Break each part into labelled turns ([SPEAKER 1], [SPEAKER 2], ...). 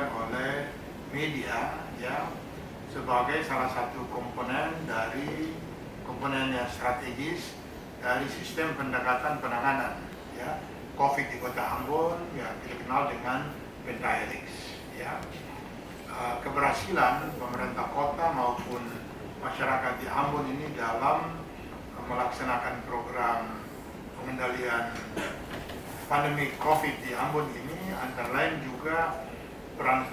[SPEAKER 1] dilaksanakan oleh media ya sebagai salah satu komponen yang strategis dari sistem pendekatan penanganan ya COVID di Kota Ambon yang dikenal dengan Pentahelix ya. Keberhasilan pemerintah kota maupun masyarakat di Ambon ini dalam melaksanakan program pengendalian pandemi COVID di Ambon ini antara lain juga peran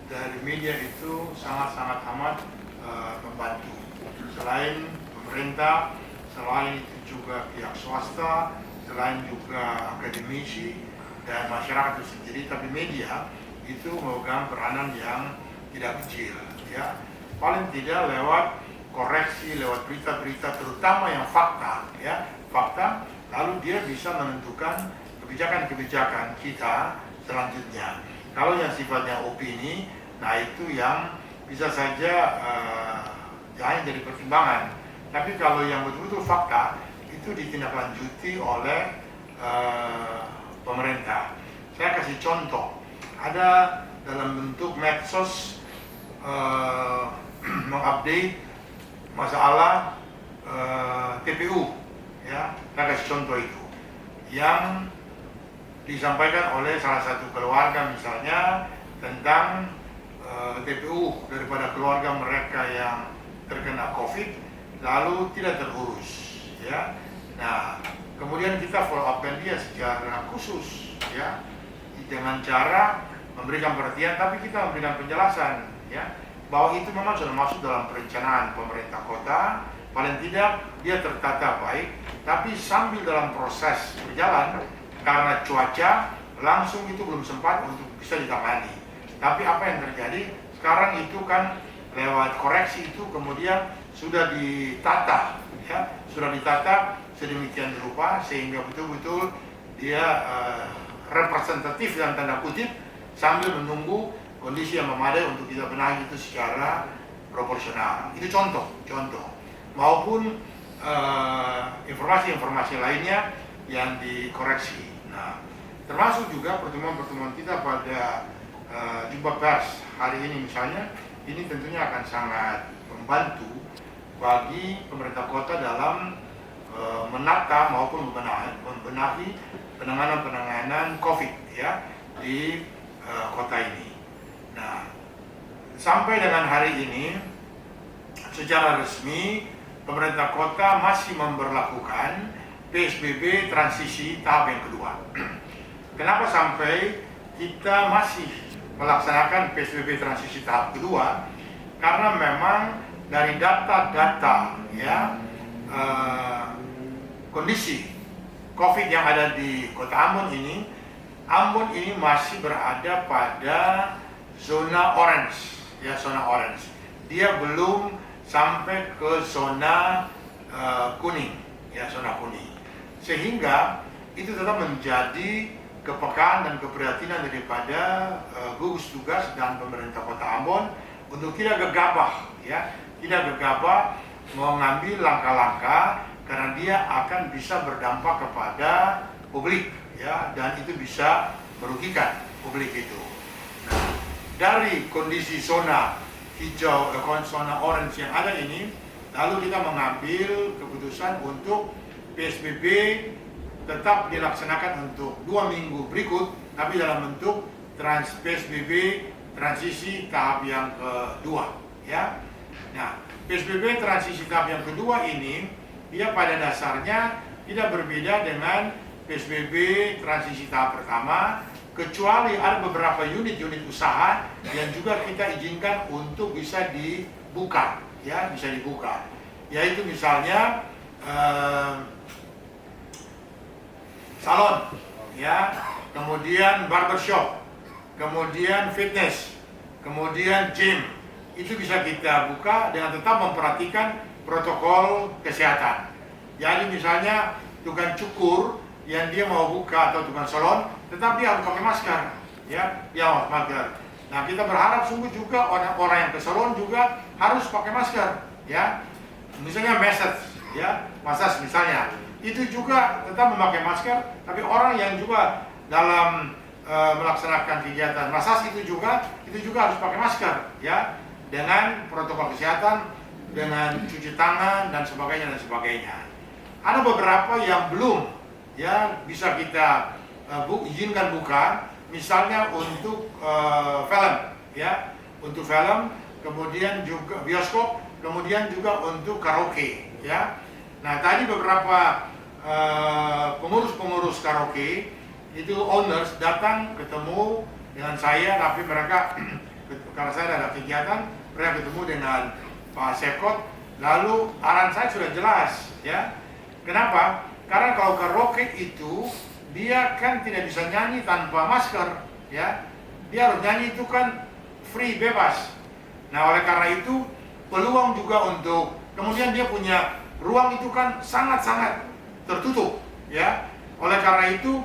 [SPEAKER 1] dari media itu sangat-sangat amat membantu. Selain pemerintah, selain itu juga pihak swasta, selain juga akademisi dan masyarakat itu sendiri, tapi media itu memegang peranan yang tidak kecil ya. Paling tidak lewat koreksi, lewat berita-berita terutama yang fakta ya, fakta, lalu dia bisa menentukan kebijakan-kebijakan kita selanjutnya. Kalau yang sifatnya opini, nah itu yang bisa saja hanya jadi pertimbangan. Tapi kalau yang betul-betul fakta itu ditindaklanjuti oleh pemerintah. Saya kasih contoh, ada dalam bentuk medsos mengupdate masalah TPU ya, saya kasih contoh itu yang disampaikan oleh salah satu keluarga misalnya tentang TPU daripada keluarga mereka yang terkena COVID lalu tidak terurus ya. Nah kemudian kita follow up-kan dia secara khusus ya dengan cara memberikan perhatian, tapi kita memberikan penjelasan ya bahwa itu memang sudah masuk dalam perencanaan pemerintah kota, paling tidak dia tertata baik, tapi sambil dalam proses berjalan karena cuaca langsung itu belum sempat untuk bisa ditangani. Tapi apa yang terjadi sekarang itu kan lewat koreksi itu kemudian sudah ditata ya, sudah ditata sedemikian rupa sehingga betul-betul dia representatif dalam tanda kutip sambil menunggu kondisi yang memadai untuk kita benahi itu secara proporsional. Itu contoh maupun informasi-informasi lainnya yang dikoreksi. Nah, termasuk juga pertemuan-pertemuan kita pada jumpa pers hari ini misalnya, ini tentunya akan sangat membantu bagi pemerintah kota dalam menata maupun membenahi penanganan COVID ya di kota ini. Nah, sampai dengan hari ini secara resmi pemerintah kota masih memberlakukan PSBB transisi tahap yang kedua. Kenapa sampai kita masih melaksanakan PSBB transisi tahap kedua? Karena memang dari data-data ya kondisi COVID yang ada di Kota Ambon ini masih berada pada zona orange ya, zona orange. Dia belum sampai ke zona kuning ya, zona kuning. Sehingga itu tetap menjadi kepekaan dan keprihatinan daripada gugus tugas dan pemerintah Kota Ambon untuk tidak gegabah ya, tidak gegabah mengambil langkah-langkah karena dia akan bisa berdampak kepada publik ya, dan itu bisa merugikan publik itu. Nah, dari kondisi zona hijau, zona orange yang ada ini, lalu kita mengambil keputusan untuk PSBB tetap dilaksanakan untuk 2 minggu berikut, tapi dalam bentuk PSBB transisi tahap yang kedua ya. Nah, PSBB transisi tahap yang kedua ini dia pada dasarnya tidak berbeda dengan PSBB transisi tahap pertama, kecuali ada beberapa unit-unit usaha yang juga kita izinkan untuk bisa dibuka ya, bisa dibuka, yaitu misalnya salon ya, kemudian barbershop, kemudian fitness, kemudian gym, itu bisa kita buka dengan tetap memperhatikan protokol kesehatan. Jadi misalnya tukang cukur yang dia mau buka atau tukang salon, tetap dia harus pakai masker ya, dia harus masker. Nah, kita berharap sungguh juga orang-orang yang ke salon juga harus pakai masker ya. Misalnya massage ya, massage misalnya, itu juga tetap memakai masker, tapi orang yang juga dalam melaksanakan kegiatan massage itu juga harus pakai masker, ya, dengan protokol kesehatan, dengan cuci tangan dan sebagainya dan sebagainya. Ada beberapa yang belum, ya, bisa kita izinkan buka, misalnya untuk film, ya, untuk film, kemudian juga bioskop, kemudian juga untuk karaoke, ya. Nah, tadi beberapa pengurus-pengurus karaoke itu owners datang ketemu dengan saya, tapi mereka karena saya ada kegiatan, mereka ketemu dengan Pak Sekot, lalu arahan saya sudah jelas, ya. Kenapa? Karena kalau karaoke itu dia kan tidak bisa nyanyi tanpa masker, ya. Dia harus nyanyi itu kan free, bebas. Nah, oleh karena itu peluang juga untuk kemudian dia punya ruang itu kan sangat-sangat tertutup, ya. Oleh karena itu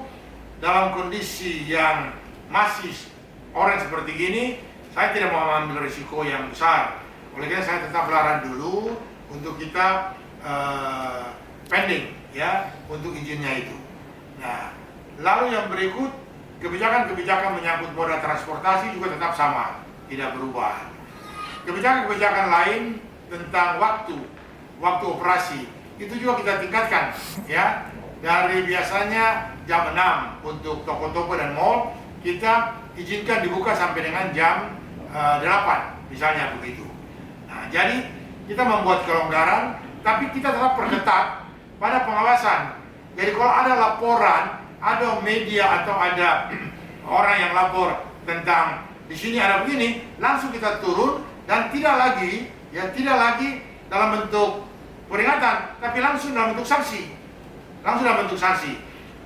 [SPEAKER 1] dalam kondisi yang masih orang seperti gini, saya tidak mau ambil risiko yang besar. Oleh karena saya tetap larang dulu untuk kita pending, ya, untuk izinnya itu. Nah, lalu yang berikut, kebijakan-kebijakan menyangkut moda transportasi juga tetap sama, tidak berubah. Kebijakan-kebijakan lain tentang waktu operasi itu juga kita tingkatkan, ya. Dari biasanya jam 6 untuk toko-toko dan mall, kita izinkan dibuka sampai dengan jam 8, misalnya begitu. Nah, jadi kita membuat kelonggaran, tapi kita tetap perketat pada pengawasan. Jadi kalau ada laporan, ada media atau ada orang yang lapor tentang di sini ada begini, langsung kita turun dan tidak lagi dalam bentuk peringatan, tapi langsung dalam bentuk sanksi.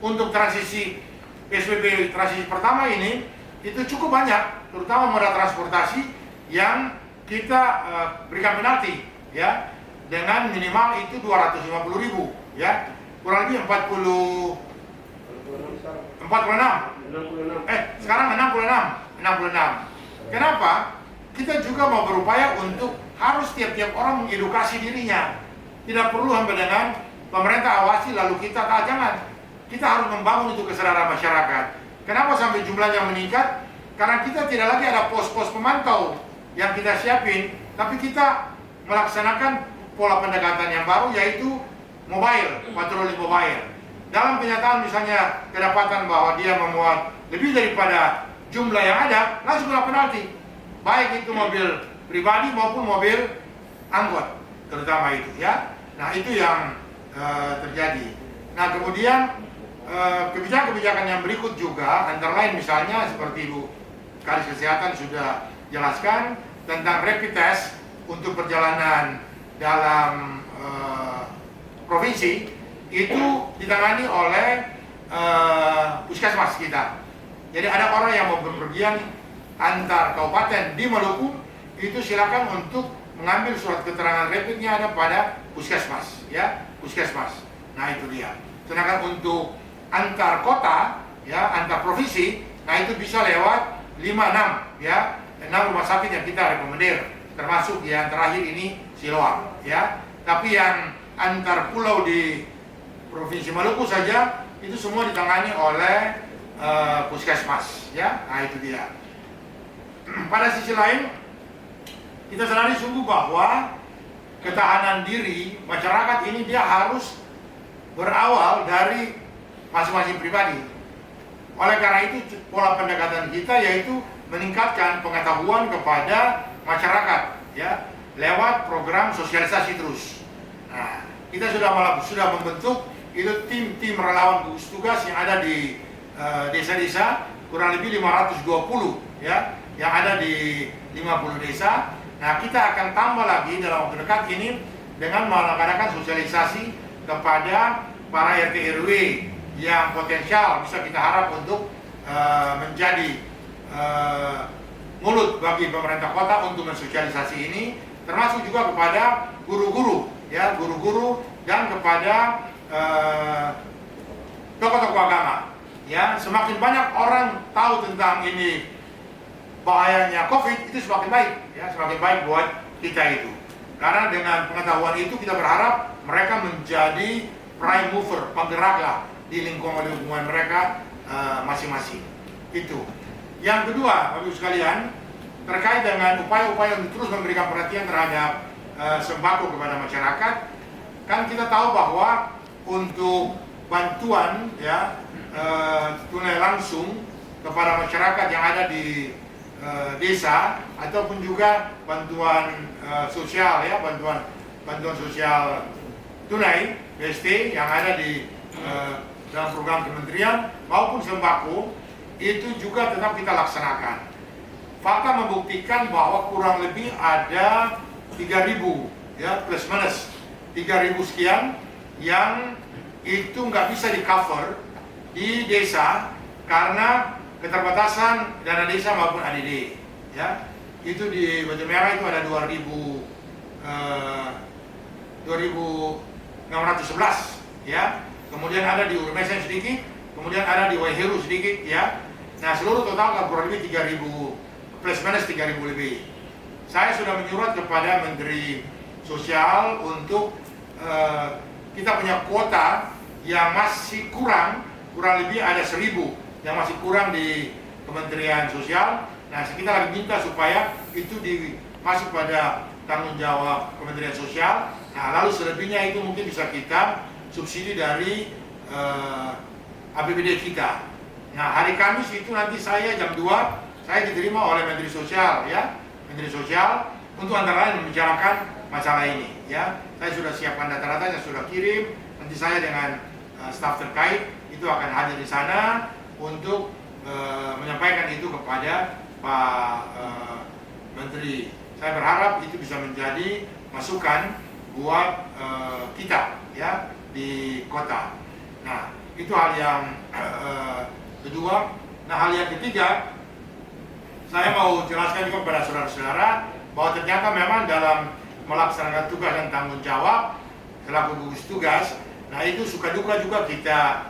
[SPEAKER 1] Untuk transisi PSBB transisi pertama ini itu cukup banyak, terutama moda transportasi yang kita berikan penalti, ya, dengan minimal itu 250.000, ya, kurang lebih 46, sekarang 66. Kenapa? Kita juga mau berupaya untuk harus tiap-tiap orang mengedukasi dirinya. Tidak perlu sampai dengan pemerintah awasi lalu kita jangan. Kita harus membangun itu kesadaran masyarakat. Kenapa sampai jumlahnya meningkat? Karena kita tidak lagi ada pos-pos pemantau yang kita siapin, tapi kita melaksanakan pola pendekatan yang baru, yaitu mobile, patroli mobile. Dalam kenyataan misalnya kedapatan bahwa dia memuat lebih daripada jumlah yang ada, langsung kena penalti. Baik itu mobil pribadi maupun mobil angkot, terutama itu, ya. Nah, itu yang terjadi. Nah, kemudian kebijakan-kebijakan yang berikut juga antara lain misalnya seperti Ibu Kadis Kesehatan sudah jelaskan tentang rapid test untuk perjalanan dalam provinsi itu ditangani oleh puskesmas kita. Jadi ada orang yang mau berpergian antar kabupaten di Maluku, itu silakan untuk mengambil surat keterangan rapidnya ada pada puskesmas, ya, puskesmas. Nah, itu dia. Sedangkan untuk antar kota, ya, antar provinsi, nah itu bisa lewat 5-6, ya, 6 rumah sakit yang kita rekomendir, termasuk yang terakhir ini Siloam, ya. Tapi yang antar pulau di Provinsi Maluku saja itu semua ditangani oleh puskesmas, ya. Nah, itu dia. Pada sisi lain, kita sadari sungguh bahwa ketahanan diri masyarakat ini dia harus berawal dari masing-masing pribadi. Oleh karena itu pola pendekatan kita yaitu meningkatkan pengetahuan kepada masyarakat, ya, lewat program sosialisasi terus. Nah, kita sudah membentuk itu tim relawan gugus tugas yang ada di desa-desa, kurang lebih 520, ya, yang ada di 50 desa. Nah, kita akan tambah lagi dalam waktu dekat ini dengan melaksanakan sosialisasi kepada para RT RW yang potensial bisa kita harap untuk menjadi mulut bagi pemerintah kota untuk mensosialisasi ini, termasuk juga kepada guru-guru, ya, guru-guru dan kepada tokoh-tokoh agama, ya. Semakin banyak orang tahu tentang ini bahayanya COVID, itu semakin baik, ya, semakin baik buat kita itu. Karena dengan pengetahuan itu kita berharap mereka menjadi prime mover, penggerak lah di lingkungan mereka masing-masing. Itu. Yang kedua, Bapak Ibu sekalian, terkait dengan upaya-upaya untuk terus memberikan perhatian terhadap sembako kepada masyarakat, kan kita tahu bahwa untuk bantuan ya tunai langsung kepada masyarakat yang ada di desa ataupun juga bantuan sosial ya, bantuan sosial tunai BST yang ada di dalam program kementerian maupun sembako itu juga tetap kita laksanakan. Fakta membuktikan bahwa kurang lebih ada 3.000 ya, plus minus 3.000 sekian yang itu nggak bisa di cover di desa karena keterbatasan dana desa maupun ADD ya. Itu di Batu Merah itu ada 2.611 ya. Kemudian ada di Urmesen sedikit, kemudian ada di Waiheru sedikit ya. Nah, seluruh total kurang lebih 3.000 plus minus 3.000 lebih. Saya sudah menyurat kepada Menteri Sosial untuk kita punya kuota yang masih kurang lebih ada 1.000 yang masih kurang di Kementerian Sosial. Nah, kita lagi minta supaya itu masuk pada tanggung jawab Kementerian Sosial. Nah, lalu selebihnya itu mungkin bisa kita subsidi dari APBD kita. Nah, hari Kamis itu nanti saya jam 2 saya diterima oleh Menteri Sosial ya, Menteri Sosial untuk antara lain membicarakan masalah ini ya. Saya sudah siapkan data-data, saya sudah kirim. Nanti saya dengan staf terkait itu akan hadir di sana untuk menyampaikan itu kepada Pak Menteri. Saya berharap itu bisa menjadi masukan buat kita ya di kota. Nah, itu hal yang kedua. Nah, hal yang ketiga, saya mau jelaskan juga kepada saudara-saudara bahwa ternyata memang dalam melaksanakan tugas dan tanggung jawab selaku gugus tugas, nah itu suka duka juga kita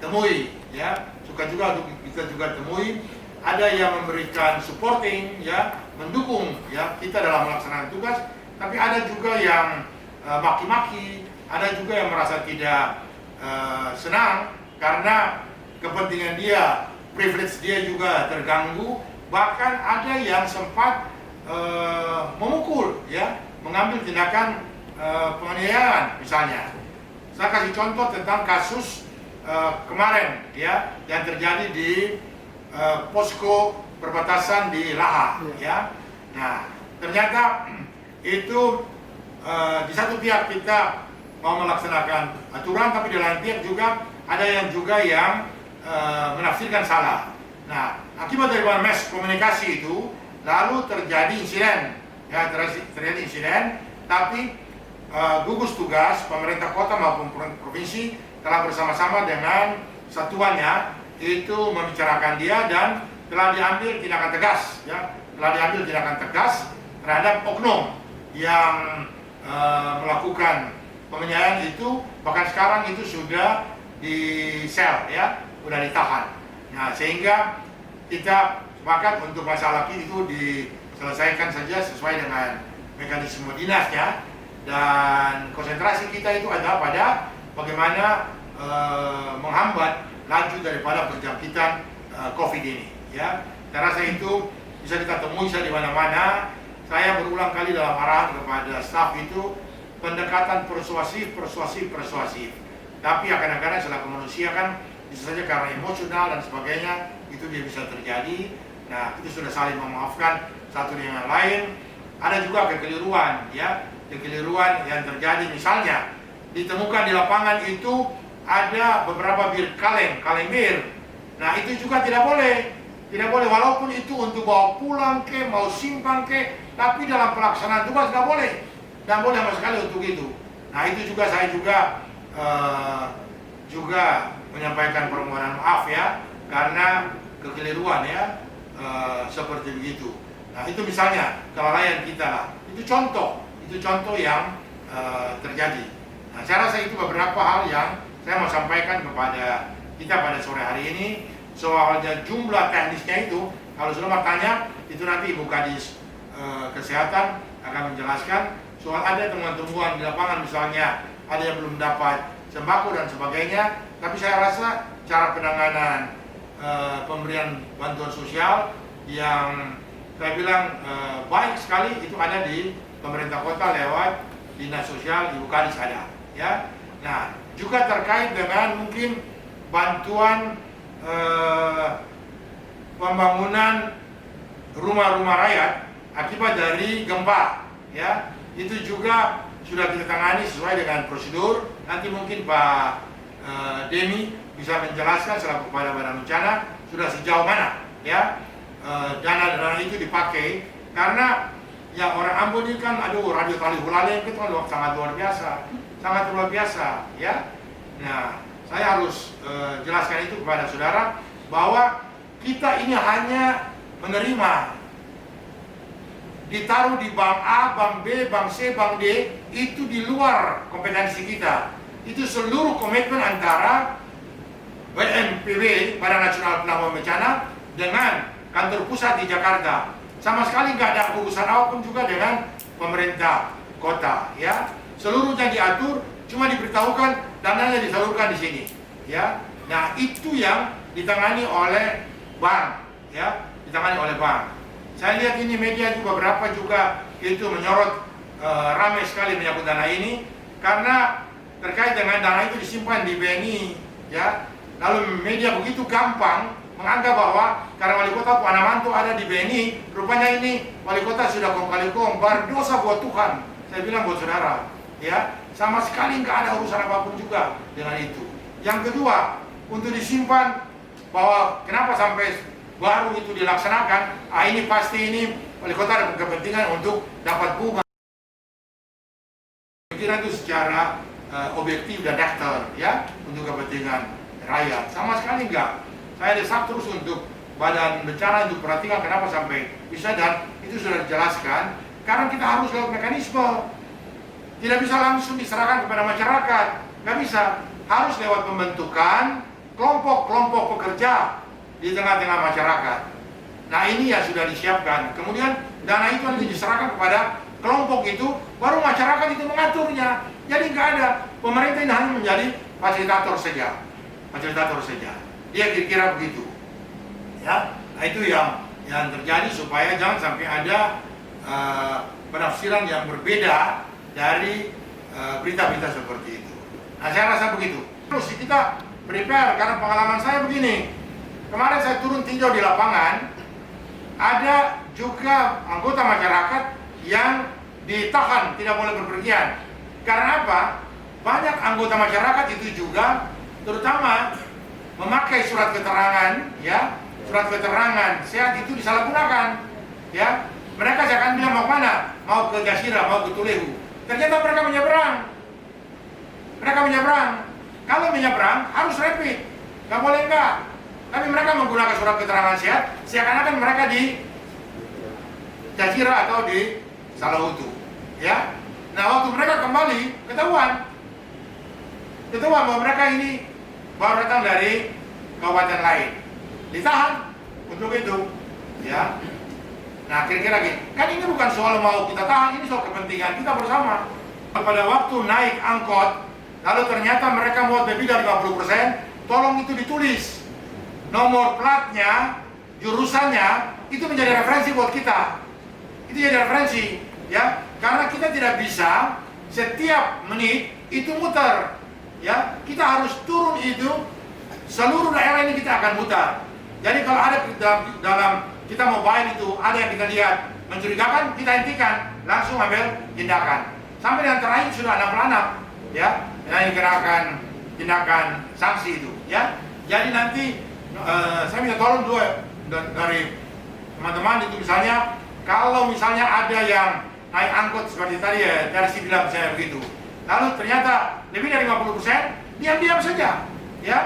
[SPEAKER 1] temui ya, suka juga kita juga temui. Ada yang memberikan supporting ya, mendukung ya kita dalam melaksanakan tugas, tapi ada juga yang maki-maki, ada juga yang merasa tidak senang karena kepentingan dia, privilege dia juga terganggu. Bahkan ada yang sempat memukul ya, mengambil tindakan penganiayaan misalnya. Saya kasih contoh tentang kasus kemarin ya yang terjadi di posko perbatasan di Laha ya. Nah, ternyata itu di satu pihak kita mau melaksanakan aturan, tapi di lain pihak juga ada yang menafsirkan salah. Nah, akibat dari miskomunikasi itu lalu terjadi insiden ya, terjadi insiden, tapi gugus tugas pemerintah kota maupun provinsi telah bersama-sama dengan satuannya itu membicarakan dia dan telah diambil tindakan tegas ya, telah diambil tindakan tegas terhadap oknum yang melakukan penganiayaan itu. Bahkan sekarang itu sudah di sel ya, sudah ditahan. Nah, sehingga kita sepakat untuk masalah itu diselesaikan saja sesuai dengan mekanisme dinasnya, dan konsentrasi kita itu adalah pada bagaimana menghambat laju daripada penjangkitan COVID ini ya. Saya rasa itu bisa kita temui di mana-mana. Saya berulang kali dalam arahan kepada staf itu pendekatan persuasif. Tapi kadang-kadang selaku manusia kan bisa saja karena emosional dan sebagainya itu dia bisa terjadi. Nah, itu sudah saling memaafkan satu dengan lain. Ada juga kekeliruan ya, kekeliruan yang terjadi, misalnya ditemukan di lapangan itu ada beberapa bir kaleng bir. Nah, itu juga tidak boleh walaupun itu untuk bawa pulang ke, mau simpan ke, tapi dalam pelaksanaan tugas nggak boleh sama sekali untuk itu. Nah, itu juga saya juga menyampaikan permohonan maaf ya karena kekeliruan ya seperti begitu. Nah, itu misalnya kelalaian kita lah. Itu contoh yang terjadi. Nah, saya rasa itu beberapa hal yang saya mau sampaikan kepada kita pada sore hari ini. Soalnya jumlah teknisnya itu, kalau sudah bertanya, itu nanti Ibu Kadis Kesehatan akan menjelaskan. Soal ada temuan-temuan di lapangan, misalnya ada yang belum dapat sembako dan sebagainya. Tapi saya rasa cara penanganan pemberian bantuan sosial yang saya bilang baik sekali, itu ada di pemerintah kota lewat dinas sosial Ibu Kadis ada, ya. Nah, juga terkait dengan mungkin bantuan pembangunan rumah-rumah rakyat akibat dari gempa, ya. Itu juga sudah kita tangani sesuai dengan prosedur. Nanti mungkin Pak Demi bisa menjelaskan selaku Kepala Badan Bencana sudah sejauh mana, ya, dana-dana itu dipakai. Karena ya orang Ambon ini kan aduh radio tali hulale itu kan sangat luar biasa, ya. Nah, saya harus jelaskan itu kepada saudara bahwa kita ini hanya menerima, ditaruh di bank A, bank B, bank C, bank D, itu di luar kompetensi kita. Itu seluruh komitmen antara BNPB, Badan Nasional Penanggulangan Bencana, dengan kantor pusat di Jakarta. Sama sekali nggak ada urusan apapun juga dengan pemerintah kota, ya. Seluruhnya diatur, cuma diberitahukan dananya disalurkan di sini, ya. Nah, itu yang ditangani oleh bank, ya, ditangani oleh bank. Saya lihat ini media juga beberapa juga itu menyorot ramai sekali menyangkut dana ini karena terkait dengan dana itu disimpan di BNI, ya. Lalu media begitu gampang menganggap bahwa karena wali kota Pak Anamanto ada di BNI, rupanya ini wali kota sudah kong kali kong berdosa buat Tuhan. Saya bilang buat saudara, ya, sama sekali nggak ada urusan apapun juga dengan itu. Yang kedua, untuk disimpan bahwa kenapa sampai baru itu dilaksanakan, ini pasti ini wali kota ada kepentingan untuk dapat bunga. Pikiran itu secara objektif dan daftar, ya, untuk kepentingan rakyat. Sama sekali enggak. Saya desak terus untuk Badan Bencana untuk perhatikan kenapa sampai bisa, dan itu sudah dijelaskan karena kita harus lewat mekanisme, tidak bisa langsung diserahkan kepada masyarakat, nggak bisa, harus lewat pembentukan kelompok-kelompok pekerja di tengah-tengah masyarakat. Nah, ini ya sudah disiapkan. Kemudian dana itu nanti diserahkan kepada kelompok itu, baru masyarakat itu mengaturnya. Jadi nggak ada, pemerintah ini hanya menjadi fasilitator saja, Dia kira-kira begitu, ya. Nah, itu yang terjadi supaya jangan sampai ada penafsiran yang berbeda dari berita-berita seperti itu. Nah, saya rasa begitu. Terus kita prepare karena pengalaman saya begini. Kemarin saya turun tinjau di lapangan, ada juga anggota masyarakat yang ditahan, tidak boleh berpergian. Karena apa? Banyak anggota masyarakat itu juga, terutama memakai surat keterangan, ya, surat keterangan sehat itu disalahgunakan, ya. Mereka akan bilang mau mana? Mau ke Jasira, mau ke Tulehu. Ternyata mereka menyeberang. Kalau menyeberang harus rapid, nggak boleh enggak. Tapi mereka menggunakan surat keterangan sehat, seakan-akan mereka di Jasira atau di Salahutu, ya. Nah, waktu mereka kembali, ketahuan bahwa mereka ini baru datang dari kabupaten lain, ditahan untuk itu, ya. Nah, kira-kira gitu. Kan ini bukan soal mau kita tahan, ini soal kepentingan kita bersama. Pada waktu naik angkot, lalu ternyata mereka muat lebih dari 50%, tolong itu ditulis nomor platnya, jurusannya, itu menjadi referensi buat kita. Itu jadi referensi, ya. Karena kita tidak bisa setiap menit itu muter, ya. Kita harus turun itu, seluruh daerah ini kita akan mutar. Jadi kalau ada dalam kita mobile itu ada yang kita lihat mencurigakan, kita hentikan, langsung ambil tindakan. Sampai yang terakhir sudah 66, ya, yang dikenakan tindakan sanksi itu, ya. Jadi nanti saya minta tolong juga dari teman-teman itu, misalnya kalau misalnya ada yang naik angkot seperti tadi, ya, dari si bilang saya begitu, lalu ternyata lebih dari 50%, diam-diam saja, ya.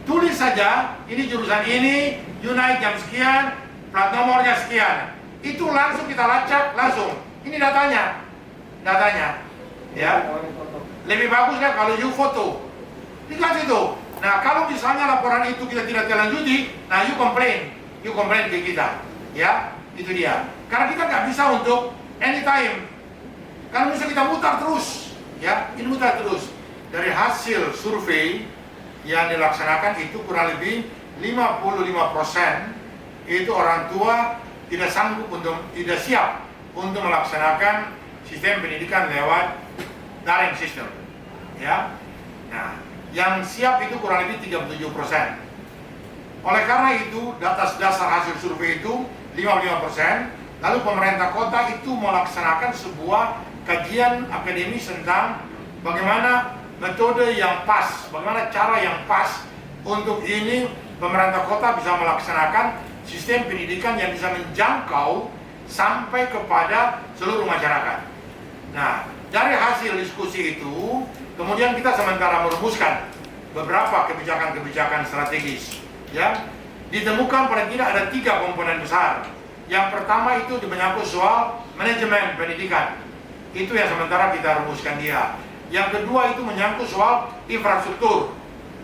[SPEAKER 1] Tulis saja, ini jurusan ini, you naik jam sekian, plat nomornya sekian. Itu langsung kita lacak, langsung. Ini datanya, ya. Lebih bagus kan kalau you foto, dikasih itu. Nah, kalau misalnya laporan itu kita tidak lanjuti, nah you complain ke kita, ya. Itu dia. Karena kita nggak bisa untuk anytime. Kalau bisa kita mutar terus, ya, ini mutar terus. Dari hasil survei yang dilaksanakan itu kurang lebih 55% itu orang tua tidak siap untuk melaksanakan sistem pendidikan lewat daring sistem. Ya. Nah, yang siap itu kurang lebih 37%. Oleh karena itu, atas dasar hasil survei itu 55%, lalu pemerintah kota itu melaksanakan sebuah kajian akademis tentang bagaimana metode yang pas, bagaimana cara yang pas untuk ini pemerintah kota bisa melaksanakan sistem pendidikan yang bisa menjangkau sampai kepada seluruh masyarakat. Nah, dari hasil diskusi itu, kemudian kita sementara merumuskan beberapa kebijakan-kebijakan strategis. Ya, ditemukan paling tidak ada 3 komponen besar. Yang pertama itu menyangkut soal manajemen pendidikan. Itu yang sementara kita rumuskan dia. Yang kedua itu menyangkut soal infrastruktur.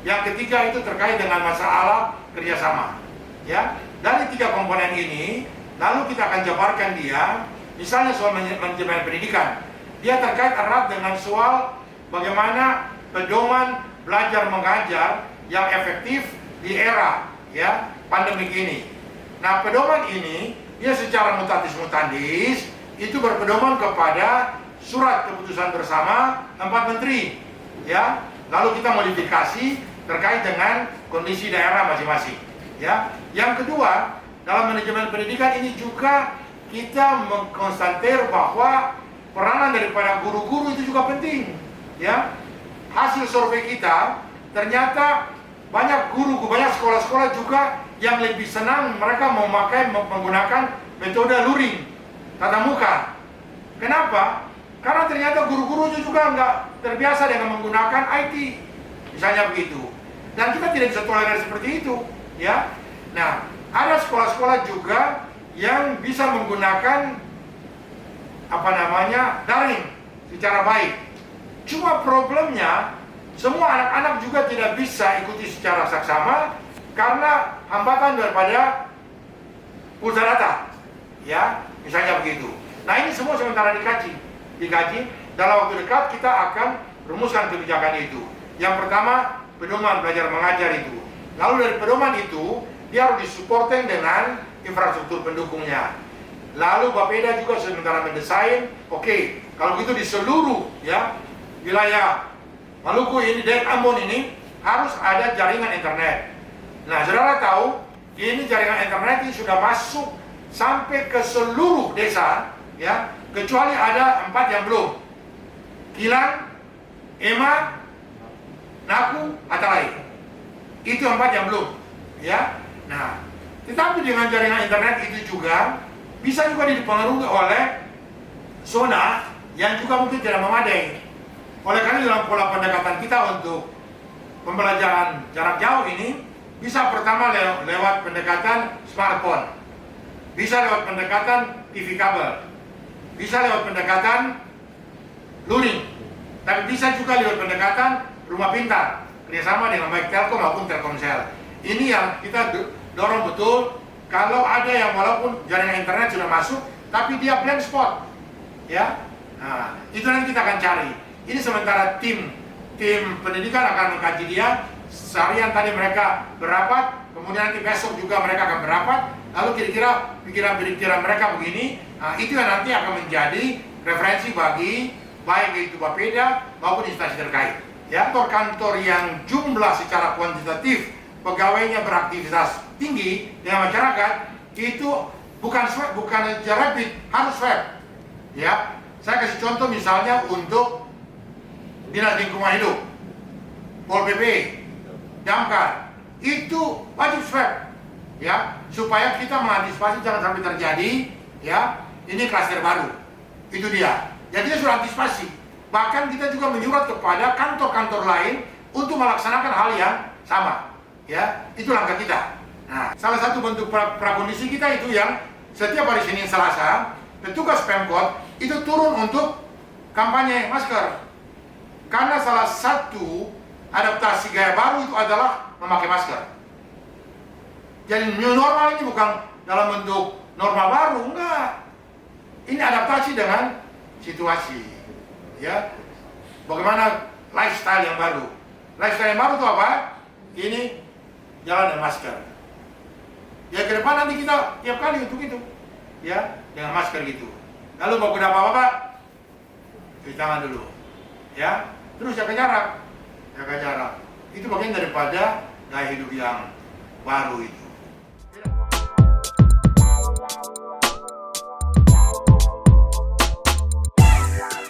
[SPEAKER 1] Yang ketiga itu terkait dengan masalah kerjasama. Ya, dari 3 komponen ini, lalu kita akan jabarkan dia. Misalnya soal manajemen pendidikan, dia terkait erat dengan soal bagaimana pedoman belajar mengajar yang efektif di era ya pandemik ini. Nah, pedoman ini dia secara mutatis mutandis itu berpedoman kepada surat keputusan bersama 4 menteri. Ya, lalu kita modifikasi terkait dengan kondisi daerah masing-masing. Ya, yang kedua, dalam manajemen pendidikan ini juga kita mengkonstatir bahwa peranan daripada guru-guru itu juga penting. Ya, hasil survei kita ternyata banyak guru, banyak sekolah-sekolah juga yang lebih senang mereka menggunakan metode luring, tatap muka. Kenapa? Karena ternyata guru-guru juga nggak terbiasa dengan menggunakan IT, misalnya begitu. Dan kita tidak bisa tolerir seperti itu, ya. Nah, ada sekolah-sekolah juga yang bisa menggunakan daring secara baik. Cuma problemnya semua anak-anak juga tidak bisa ikuti secara saksama karena hambatan daripada pulsa data, ya, misalnya begitu. Nah, ini semua sementara dikaji. Dalam waktu dekat kita akan rumuskan kebijakan itu. Yang pertama, pedoman belajar mengajar itu. Lalu dari pedoman itu dia harus disupport dengan infrastruktur pendukungnya. Lalu Bapeda juga sementara mendesain, oke, kalau gitu di seluruh ya wilayah Maluku ini dan Ambon ini harus ada jaringan internet. Nah, saudara tahu ini jaringan internet ini sudah masuk sampai ke seluruh desa, ya, kecuali ada 4 yang belum. Kilang, Ema, Naku, Atalai. Itu 4 yang belum, ya. Nah, tetapi dengan jaringan internet itu juga bisa juga dipengaruhi oleh zona yang juga mungkin tidak memadai. Oleh karena dalam pola pendekatan kita untuk pembelajaran jarak jauh ini bisa pertama lewat pendekatan smartphone, bisa lewat pendekatan TV kabel, bisa lewat pendekatan luring, tapi bisa juga lewat pendekatan rumah pintar kerjasama dengan baik Telkom maupun Telkomsel. Ini yang kita dorong betul. Kalau ada yang walaupun jaringan internet sudah masuk, tapi dia blank spot, ya, nah, itu nanti kita akan cari. Ini sementara tim pendidikan akan mengkaji dia. Seharian tadi mereka berapat, kemudian nanti besok juga mereka akan berapat. Lalu kira-kira pikiran mereka begini. Nah, itu yang nanti akan menjadi referensi bagi baik itu Bapeda maupun instansi terkait. Ya, kantor yang jumlah secara kuantitatif pegawainya beraktivitas tinggi dengan masyarakat itu bukan rapid, harus swab. Ya, saya kasih contoh misalnya untuk Dinas Lingkungan Hidup, Pol PP, Damkar, itu wajib swab, ya, supaya kita mengantisipasi jangan sampai terjadi, ya, ini klaster baru. Itu dia. Jadi kita sudah antisipasi. Bahkan kita juga menyurat kepada kantor-kantor lain untuk melaksanakan hal yang sama, ya. Itu langkah kita. Nah, salah satu bentuk prakondisi kita itu yang setiap hari Senin Selasa petugas Pemkot itu turun untuk kampanye masker. Karena salah satu adaptasi gaya baru itu adalah memakai masker. Jadi new normal ini bukan dalam bentuk normal baru, enggak. Ini adaptasi dengan situasi, ya. Bagaimana lifestyle yang baru? Lifestyle yang baru itu apa? Ini jangan ada masker. Ya ke depan nanti kita tiap kali untuk itu, ya dengan masker gitu. Lalu mau apa-apa, cuci tangan dulu, ya. Terus jaga jarak, jaga jarak. Itu bagian daripada gaya hidup yang baru itu.